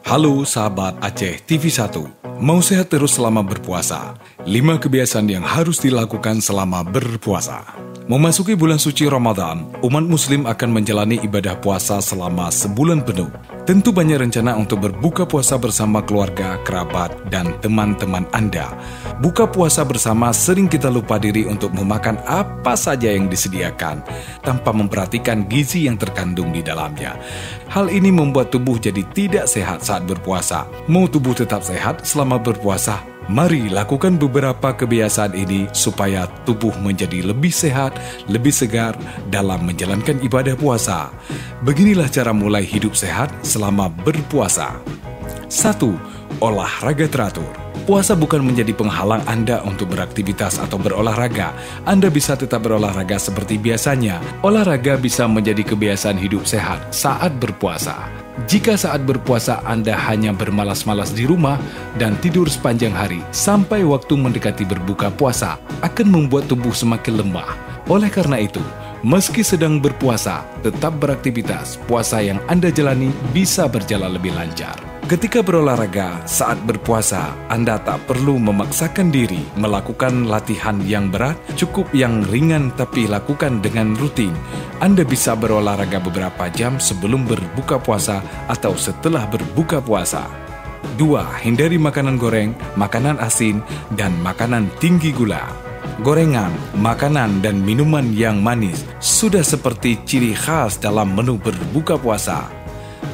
Halo sahabat Aceh TV1, mau sehat terus selama berpuasa? 5 kebiasaan yang harus dilakukan selama berpuasa. Memasuki bulan suci Ramadan, umat muslim akan menjalani ibadah puasa selama sebulan penuh. Tentu banyak rencana untuk berbuka puasa bersama keluarga, kerabat, dan teman-teman Anda. Buka puasa bersama sering kita lupa diri untuk memakan apa saja yang disediakan, tanpa memperhatikan gizi yang terkandung di dalamnya. Hal ini membuat tubuh jadi tidak sehat saat berpuasa. Mau tubuh tetap sehat selama berpuasa? Mari lakukan beberapa kebiasaan ini supaya tubuh menjadi lebih sehat, lebih segar dalam menjalankan ibadah puasa. Beginilah cara mulai hidup sehat selama berpuasa. 1. Olahraga teratur. Puasa bukan menjadi penghalang Anda untuk beraktivitas atau berolahraga. Anda bisa tetap berolahraga seperti biasanya. Olahraga bisa menjadi kebiasaan hidup sehat saat berpuasa. Jika saat berpuasa Anda hanya bermalas-malas di rumah dan tidur sepanjang hari sampai waktu mendekati berbuka puasa, akan membuat tubuh semakin lemah. Oleh karena itu, meski sedang berpuasa, tetap beraktivitas. Puasa yang Anda jalani bisa berjalan lebih lancar. Ketika berolahraga saat berpuasa, Anda tak perlu memaksakan diri melakukan latihan yang berat, cukup yang ringan tapi lakukan dengan rutin. Anda bisa berolahraga beberapa jam sebelum berbuka puasa atau setelah berbuka puasa. 2. Hindari makanan goreng, makanan asin, dan makanan tinggi gula. Gorengan, makanan, dan minuman yang manis sudah seperti ciri khas dalam menu berbuka puasa.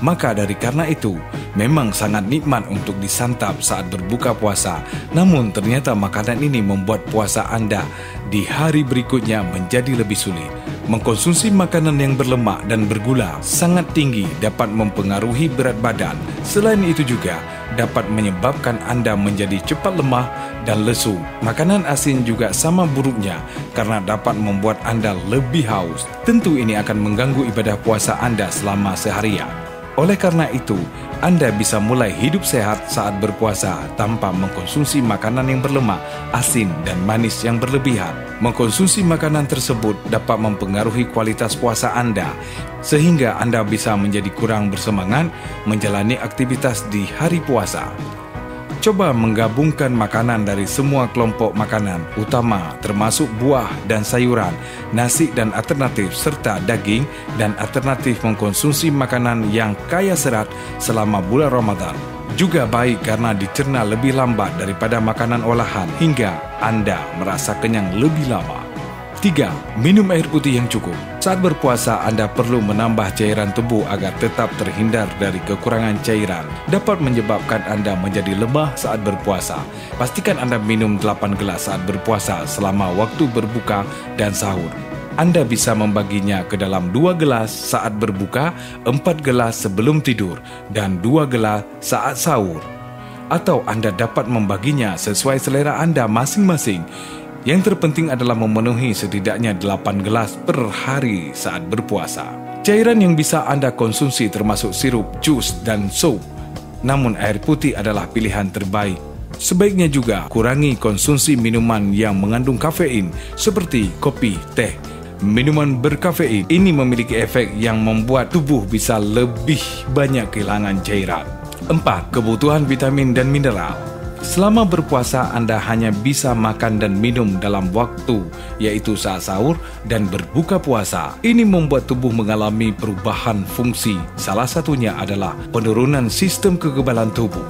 Maka dari karena itu, memang sangat nikmat untuk disantap saat berbuka puasa. Namun ternyata makanan ini membuat puasa Anda di hari berikutnya menjadi lebih sulit. Mengkonsumsi makanan yang berlemak dan bergula sangat tinggi dapat mempengaruhi berat badan. Selain itu juga dapat menyebabkan Anda menjadi cepat lemah dan lesu. Makanan asin juga sama buruknya karena dapat membuat Anda lebih haus. Tentu ini akan mengganggu ibadah puasa Anda selama seharian. Oleh karena itu, Anda bisa mulai hidup sehat saat berpuasa tanpa mengkonsumsi makanan yang berlemak, asin, dan manis yang berlebihan. Mengkonsumsi makanan tersebut dapat mempengaruhi kualitas puasa Anda, sehingga Anda bisa menjadi kurang bersemangat menjalani aktivitas di hari puasa. Coba menggabungkan makanan dari semua kelompok makanan utama termasuk buah dan sayuran, nasi dan alternatif serta daging dan alternatif mengkonsumsi makanan yang kaya serat selama bulan Ramadan. Juga baik karena dicerna lebih lambat daripada makanan olahan hingga Anda merasa kenyang lebih lama. 3. Minum air putih yang cukup. Saat berpuasa, Anda perlu menambah cairan tubuh agar tetap terhindar dari kekurangan cairan. Dapat menyebabkan Anda menjadi lemah saat berpuasa. Pastikan Anda minum 8 gelas saat berpuasa selama waktu berbuka dan sahur. Anda bisa membaginya ke dalam 2 gelas saat berbuka, 4 gelas sebelum tidur, dan 2 gelas saat sahur. Atau Anda dapat membaginya sesuai selera Anda masing-masing. Yang terpenting adalah memenuhi setidaknya 8 gelas per hari saat berpuasa. Cairan yang bisa Anda konsumsi termasuk sirup, jus, dan sup. Namun air putih adalah pilihan terbaik. Sebaiknya juga kurangi konsumsi minuman yang mengandung kafein seperti kopi, teh. Minuman berkafein ini memiliki efek yang membuat tubuh bisa lebih banyak kehilangan cairan. 4. Kebutuhan vitamin dan mineral. Selama berpuasa, Anda hanya bisa makan dan minum dalam waktu, yaitu saat sahur dan berbuka puasa. Ini membuat tubuh mengalami perubahan fungsi. Salah satunya adalah penurunan sistem kekebalan tubuh.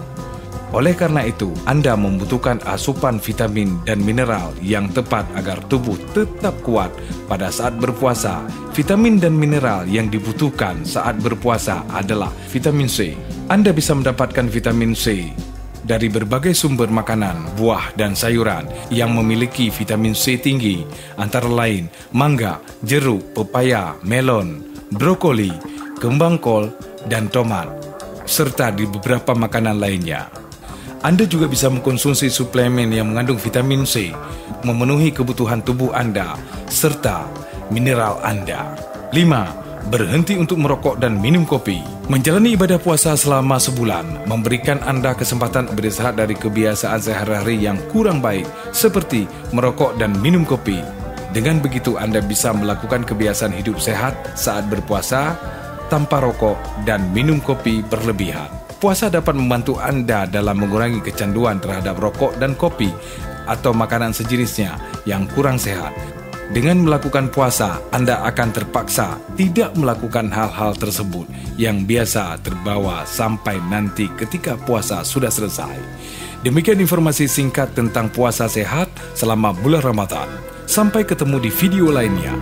Oleh karena itu, Anda membutuhkan asupan vitamin dan mineral yang tepat agar tubuh tetap kuat pada saat berpuasa. Vitamin dan mineral yang dibutuhkan saat berpuasa adalah vitamin C. Anda bisa mendapatkan vitamin C dari berbagai sumber makanan, buah, dan sayuran yang memiliki vitamin C tinggi, antara lain mangga, jeruk, pepaya, melon, brokoli, kembang kol, dan tomat, serta di beberapa makanan lainnya. Anda juga bisa mengkonsumsi suplemen yang mengandung vitamin C, memenuhi kebutuhan tubuh Anda, serta mineral Anda. 5. Berhenti untuk merokok dan minum kopi. Menjalani ibadah puasa selama sebulan memberikan Anda kesempatan beristirahat dari kebiasaan sehari-hari yang kurang baik seperti merokok dan minum kopi. Dengan begitu Anda bisa melakukan kebiasaan hidup sehat saat berpuasa tanpa rokok dan minum kopi berlebihan. Puasa dapat membantu Anda dalam mengurangi kecanduan terhadap rokok dan kopi atau makanan sejenisnya yang kurang sehat. Dengan melakukan puasa, Anda akan terpaksa tidak melakukan hal-hal tersebut yang biasa terbawa sampai nanti ketika puasa sudah selesai. Demikian informasi singkat tentang puasa sehat selama bulan Ramadan. Sampai ketemu di video lainnya.